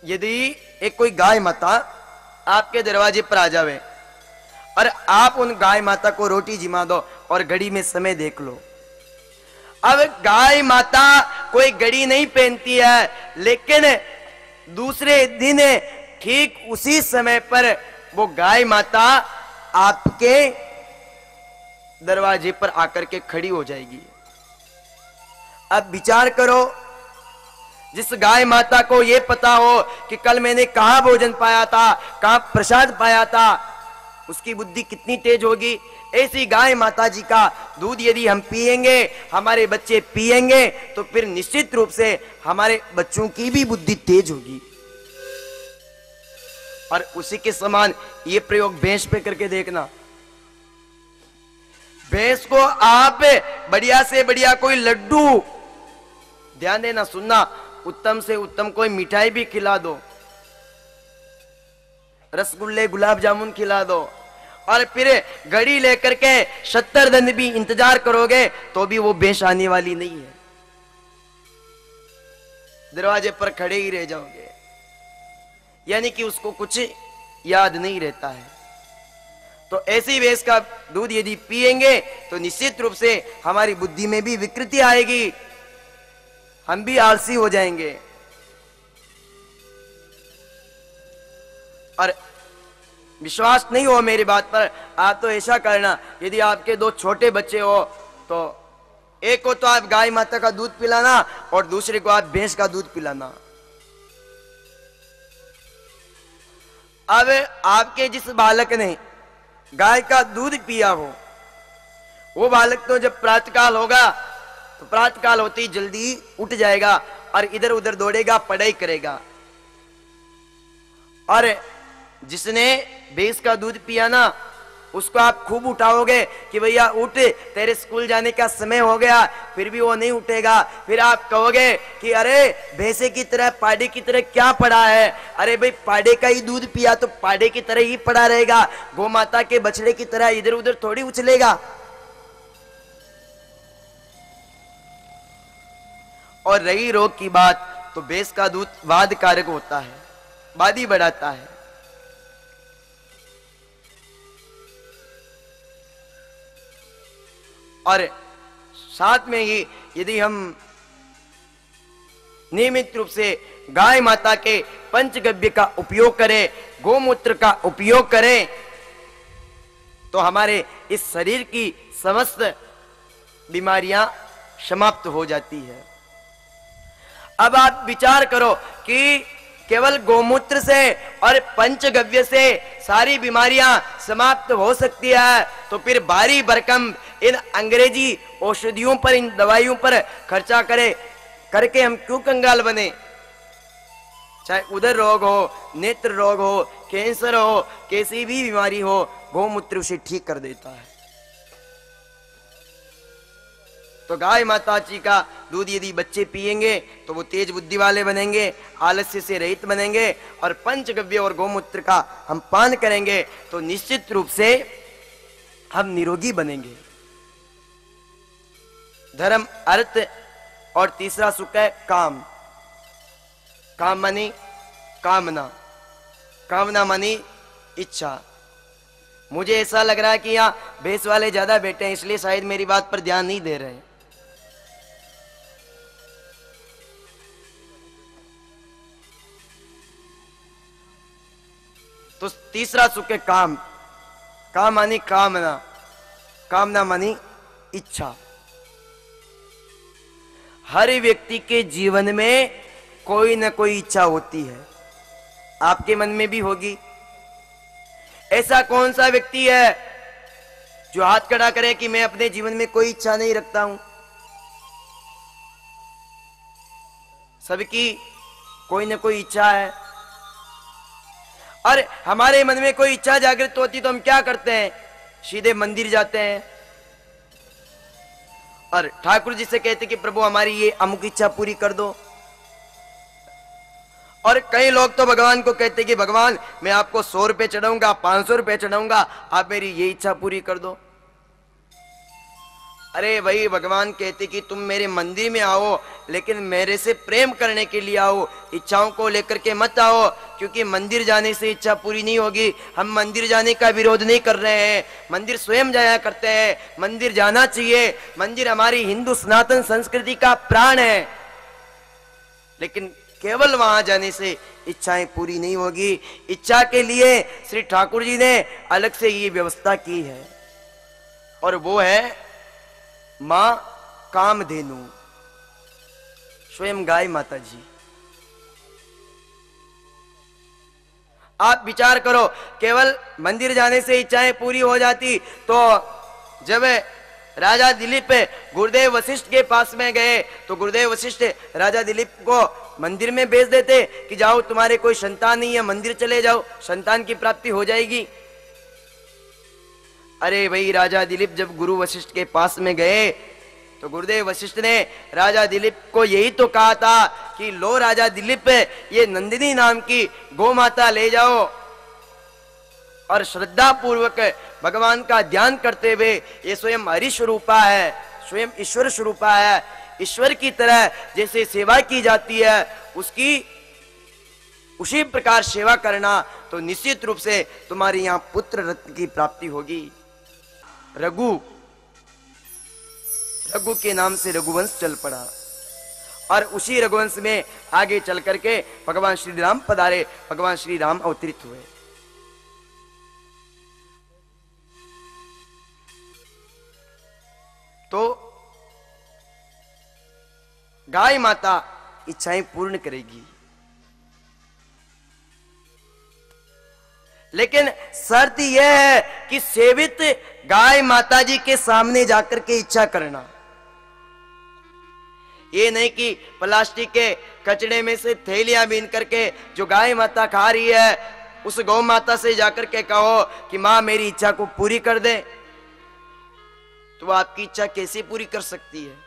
यदि एक कोई गाय माता आपके दरवाजे पर आ जावे और आप उन गाय माता को रोटी जिमा दो और घड़ी में समय देख लो। अब गाय माता कोई घड़ी नहीं पहनती है, लेकिन दूसरे दिन ठीक उसी समय पर वो गाय माता आपके दरवाजे पर आकर के खड़ी हो जाएगी। अब विचार करो, जिस गाय माता को यह पता हो कि कल मैंने कहां भोजन पाया था, कहां प्रसाद पाया था, उसकी बुद्धि कितनी तेज होगी। ऐसी गाय माता जी का दूध यदि हम पिएंगे, हमारे बच्चे पिएंगे, तो फिर निश्चित रूप से हमारे बच्चों की भी बुद्धि तेज होगी। और उसी के समान ये प्रयोग भैंस पे करके देखना। भैंस को आप बढ़िया से बढ़िया कोई लड्डू, ध्यान देना सुनना, उत्तम से उत्तम कोई मिठाई भी खिला दो, रसगुल्ले गुलाब जामुन खिला दो, और फिर घड़ी लेकर के 70 दिन भी इंतजार करोगे तो भी वो भैंस आने वाली नहीं है। दरवाजे पर खड़े ही रह जाओगे, यानी कि उसको कुछ याद नहीं रहता है। तो ऐसी भैंस का दूध यदि पिएंगे तो निश्चित रूप से हमारी बुद्धि में भी विकृति आएगी, हम भी आलसी हो जाएंगे। और विश्वास नहीं हो मेरी बात पर, आप तो ऐसा करना, यदि आपके 2 छोटे बच्चे हो तो एक को तो आप गाय माता का दूध पिलाना और दूसरे को आप भैंस का दूध पिलाना। अब आपके जिस बालक ने गाय का दूध पिया हो, वो बालक तो जब प्रातःकाल होगा तो प्रातःकाल होते ही जल्दी उठ जाएगा और इधर उधर दौड़ेगा, पढ़ाई करेगा। और जिसने भैंस का दूध पिया ना, उसको आप खूब उठाओगे कि भैया उठ, तेरे स्कूल जाने का समय हो गया, फिर भी वो नहीं उठेगा। फिर आप कहोगे कि अरे भैंसे की तरह पाड़े की तरह क्या पड़ा है, अरे भाई पाड़े का ही दूध पिया तो पाड़े की तरह ही पड़ा रहेगा, गौ माता के बछड़े की तरह इधर उधर थोड़ी उछलेगा। और रही रोग की बात, तो भैंस का दूध वाद कारक होता है, वादी बढ़ाता है। और साथ में ही यदि हम नियमित रूप से गाय माता के पंचगव्य का उपयोग करें, गोमूत्र का उपयोग करें, तो हमारे इस शरीर की समस्त बीमारियां समाप्त हो जाती है। अब आप विचार करो कि केवल गोमूत्र से और पंचगव्य से सारी बीमारियां समाप्त हो सकती है, तो फिर भारी भरकम इन अंग्रेजी औषधियों पर, इन दवाइयों पर खर्चा करके हम क्यों कंगाल बने। चाहे उदर रोग हो, नेत्र रोग हो, कैंसर हो, कैसी भी बीमारी हो, गोमूत्र उसे ठीक कर देता है। तो गाय माता जी का दूध यदि बच्चे पिएंगे तो वो तेज बुद्धि वाले बनेंगे, आलस्य से रहित बनेंगे, और पंचगव्य और गोमूत्र का हम पान करेंगे तो निश्चित रूप से हम निरोगी बनेंगे। धर्म, अर्थ और तीसरा सुख है काम। काम मानी कामना, कामना मानी इच्छा। मुझे ऐसा लग रहा है कि यहाँ भैंस वाले ज्यादा बैठे हैं, इसलिए शायद मेरी बात पर ध्यान नहीं दे रहे हैं। तो तीसरा सुख है काम। काम मानी कामना, कामना मानी इच्छा। हर व्यक्ति के जीवन में कोई ना कोई इच्छा होती है, आपके मन में भी होगी। ऐसा कौन सा व्यक्ति है जो हाथ खड़ा करे कि मैं अपने जीवन में कोई इच्छा नहीं रखता हूं? सबकी कोई ना कोई इच्छा है। और हमारे मन में कोई इच्छा जागृत होती तो हम क्या करते हैं? सीधे मंदिर जाते हैं और ठाकुर जी से कहते कि प्रभु हमारी ये अमुक इच्छा पूरी कर दो। और कई लोग तो भगवान को कहते कि भगवान मैं आपको 100 रुपए चढ़ाऊंगा, 500 रुपए चढ़ाऊंगा, आप मेरी ये इच्छा पूरी कर दो। अरे भाई भगवान कहते कि तुम मेरे मंदिर में आओ, लेकिन मेरे से प्रेम करने के लिए आओ, इच्छाओं को लेकर के मत आओ, क्योंकि मंदिर जाने से इच्छा पूरी नहीं होगी। हम मंदिर जाने का विरोध नहीं कर रहे हैं, मंदिर स्वयं जाया करते हैं, मंदिर जाना चाहिए। मंदिर हमारी हिंदू सनातन संस्कृति का प्राण है, लेकिन केवल वहां जाने से इच्छाएं पूरी नहीं होगी। इच्छा के लिए श्री ठाकुर जी ने अलग से ये व्यवस्था की है, और वो है मां कामधेनु, स्वयं गाय माता जी। आप विचार करो, केवल मंदिर जाने से इच्छाएं पूरी हो जाती तो जब राजा दिलीप गुरुदेव वशिष्ठ के पास में गए तो गुरुदेव वशिष्ठ राजा दिलीप को मंदिर में भेज देते कि जाओ, तुम्हारे कोई संतान नहीं है, मंदिर चले जाओ, संतान की प्राप्ति हो जाएगी। अरे भाई, राजा दिलीप जब गुरु वशिष्ठ के पास में गए तो गुरुदेव वशिष्ठ ने राजा दिलीप को यही तो कहा था कि लो राजा दिलीप, ये नंदिनी नाम की गौ माता ले जाओ और श्रद्धा पूर्वक भगवान का ध्यान करते हुए, ये स्वयं हरि स्वरूपा है, स्वयं ईश्वर स्वरूपा है, ईश्वर की तरह जैसे सेवा की जाती है उसकी उसी प्रकार सेवा करना, तो निश्चित रूप से तुम्हारे यहां पुत्र रत्न की प्राप्ति होगी। रघु के नाम से रघुवंश चल पड़ा, और उसी रघुवंश में आगे चल करके भगवान श्री राम पधारे, भगवान श्री राम अवतरित हुए। तो गाय माता इच्छाएं पूर्ण करेगी, लेकिन शर्त यह है कि सेवित गाय माता जी के सामने जाकर के इच्छा करना। ये नहीं कि प्लास्टिक के कचड़े में से थैलियां बीन करके जो गाय माता खा रही है उस गौ माता से जाकर के कहो कि मां मेरी इच्छा को पूरी कर दे, तो आपकी इच्छा कैसे पूरी कर सकती है?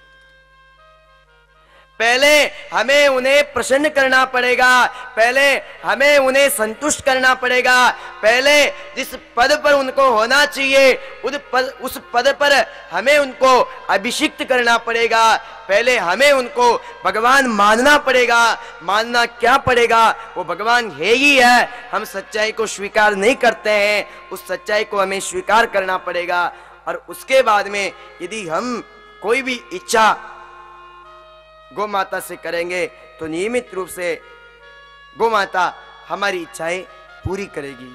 पहले हमें उन्हें प्रसन्न करना पड़ेगा, पहले हमें उन्हें संतुष्ट करना पड़ेगा, पहले जिस पद पर उनको होना चाहिए उस पद पर हमें उनको अभिषिक्त करना पड़ेगा, पहले हमें उनको भगवान मानना पड़ेगा। मानना क्या पड़ेगा? वो भगवान है ही है, हम सच्चाई को स्वीकार नहीं करते हैं, उस सच्चाई को हमें स्वीकार करना पड़ेगा। और उसके बाद में यदि हम कोई भी इच्छा गौ माता से करेंगे तो नियमित रूप से गौ माता हमारी इच्छाएं पूरी करेगी।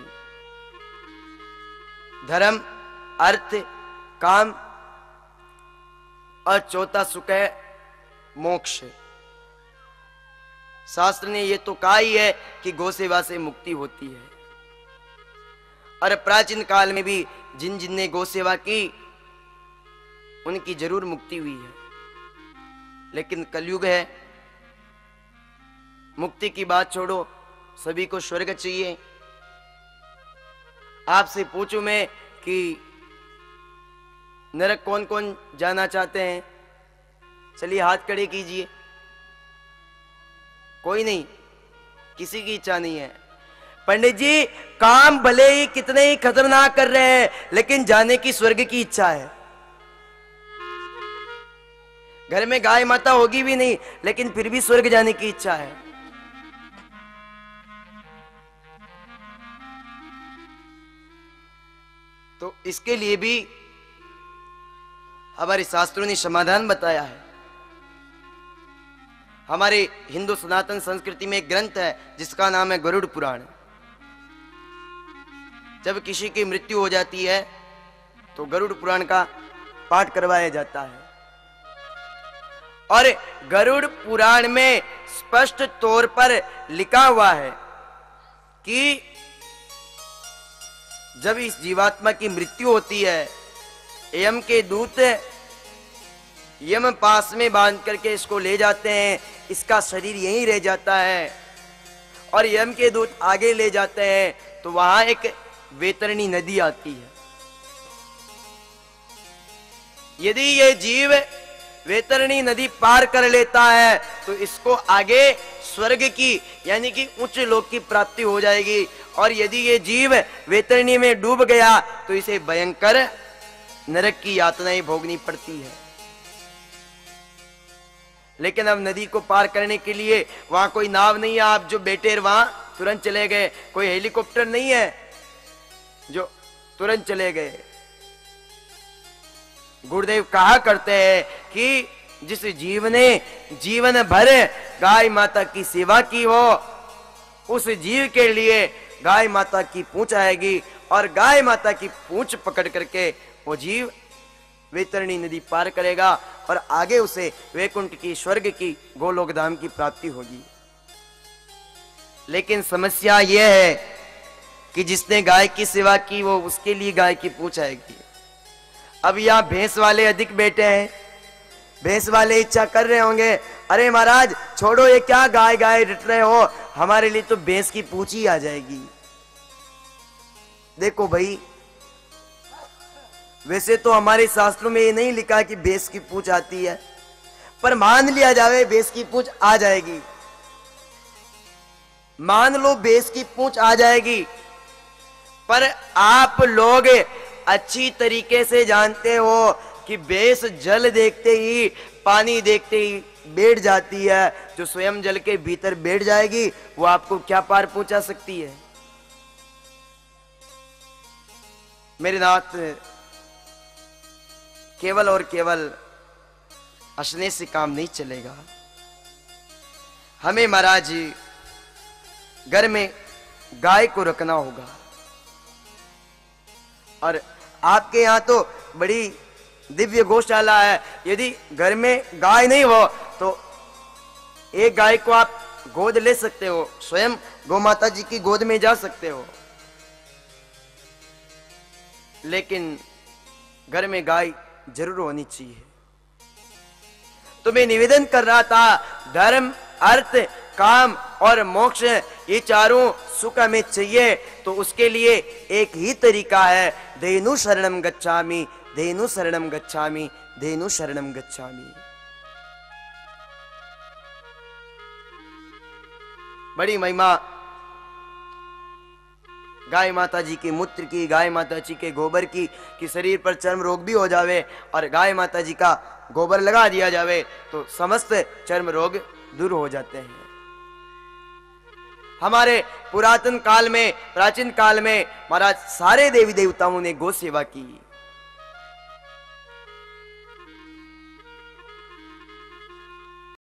धर्म, अर्थ, काम और चौथा सुख है मोक्ष। शास्त्र ने यह तो कहा ही है कि गौ सेवा से मुक्ति होती है, और प्राचीन काल में भी जिन जिन ने गौ सेवा की उनकी जरूर मुक्ति हुई है। लेकिन कलयुग है, मुक्ति की बात छोड़ो, सभी को स्वर्ग चाहिए। आपसे पूछूं मैं कि नरक कौन कौन जाना चाहते हैं? चलिए हाथ खड़े कीजिए। कोई नहीं, किसी की इच्छा नहीं है। पंडित जी, काम भले ही कितने ही खतरनाक कर रहे हैं, लेकिन जाने की स्वर्ग की इच्छा है। घर में गाय माता होगी भी नहीं, लेकिन फिर भी स्वर्ग जाने की इच्छा है। तो इसके लिए भी हमारे शास्त्रों ने समाधान बताया है। हमारे हिंदू सनातन संस्कृति में एक ग्रंथ है जिसका नाम है गरुड़ पुराण। जब किसी की मृत्यु हो जाती है तो गरुड़ पुराण का पाठ करवाया जाता है, और गरुड़ पुराण में स्पष्ट तौर पर लिखा हुआ है कि जब इस जीवात्मा की मृत्यु होती है, यम के दूत यम पास में बांध करके इसको ले जाते हैं, इसका शरीर यहीं रह जाता है, और यम के दूत आगे ले जाते हैं तो वहां एक वैतरणी नदी आती है। यदि ये जीव वैतरणी नदी पार कर लेता है तो इसको आगे स्वर्ग की यानी कि उच्च लोक की प्राप्ति हो जाएगी, और यदि ये जीव वैतरणी में डूब गया तो इसे भयंकर नरक की यातनाएं भोगनी पड़ती है। लेकिन अब नदी को पार करने के लिए वहां कोई नाव नहीं है, आप जो बैठे वहां तुरंत चले गए, कोई हेलीकॉप्टर नहीं है जो तुरंत चले गए। गुरुदेव कहा करते हैं कि जिस जीव ने जीवन भर गाय माता की सेवा की हो, उस जीव के लिए गाय माता की पूंछ आएगी और गाय माता की पूंछ पकड़ करके वो जीव वैतरणी नदी पार करेगा और आगे उसे वैकुंठ की, स्वर्ग की, गोलोक धाम की प्राप्ति होगी। लेकिन समस्या यह है कि जिसने गाय की सेवा की वो उसके लिए गाय की पूंछ आएगी। अब यहां भैंस वाले अधिक बैठे हैं, भैंस वाले इच्छा कर रहे होंगे, अरे महाराज छोड़ो ये क्या गाय गाय रट रहे हो, हमारे लिए तो भैंस की पूंछ ही आ जाएगी। देखो भाई, वैसे तो हमारे शास्त्रों में ये नहीं लिखा कि भैंस की पूंछ आती है, पर मान लिया जावे भैंस की पूंछ आ जाएगी। मान लो भैंस की पूंछ आ जाएगी, पर आप लोग अच्छी तरीके से जानते हो कि भैंस जल देखते ही, पानी देखते ही बैठ जाती है। जो स्वयं जल के भीतर बैठ जाएगी वो आपको क्या पार पहुंचा सकती है? मेरे नाथ, केवल और केवल हंसने से काम नहीं चलेगा। हमें महाराज घर में गाय को रखना होगा। और आपके यहां तो बड़ी दिव्य गौशाला है, यदि घर में गाय नहीं हो तो एक गाय को आप गोद ले सकते हो, स्वयं गौ माता जी की गोद में जा सकते हो। लेकिन घर में गाय जरूर होनी चाहिए। तो मैं निवेदन कर रहा था, धर्म, अर्थ, काम और मोक्ष ये चारों सुख हमें चाहिए, तो उसके लिए एक ही तरीका है, धेनु शरणम गच्छामि, धेनु शरणम गच्छामि, धेनु शरणम गच्छामि। बड़ी महिमा गाय माता जी के मूत्र की, गाय माता जी के गोबर की, कि शरीर पर चर्म रोग भी हो जावे और गाय माता जी का गोबर लगा दिया जावे तो समस्त चर्म रोग दूर हो जाते हैं। हमारे पुरातन काल में, प्राचीन काल में महाराज सारे देवी देवताओं ने गौ सेवा की।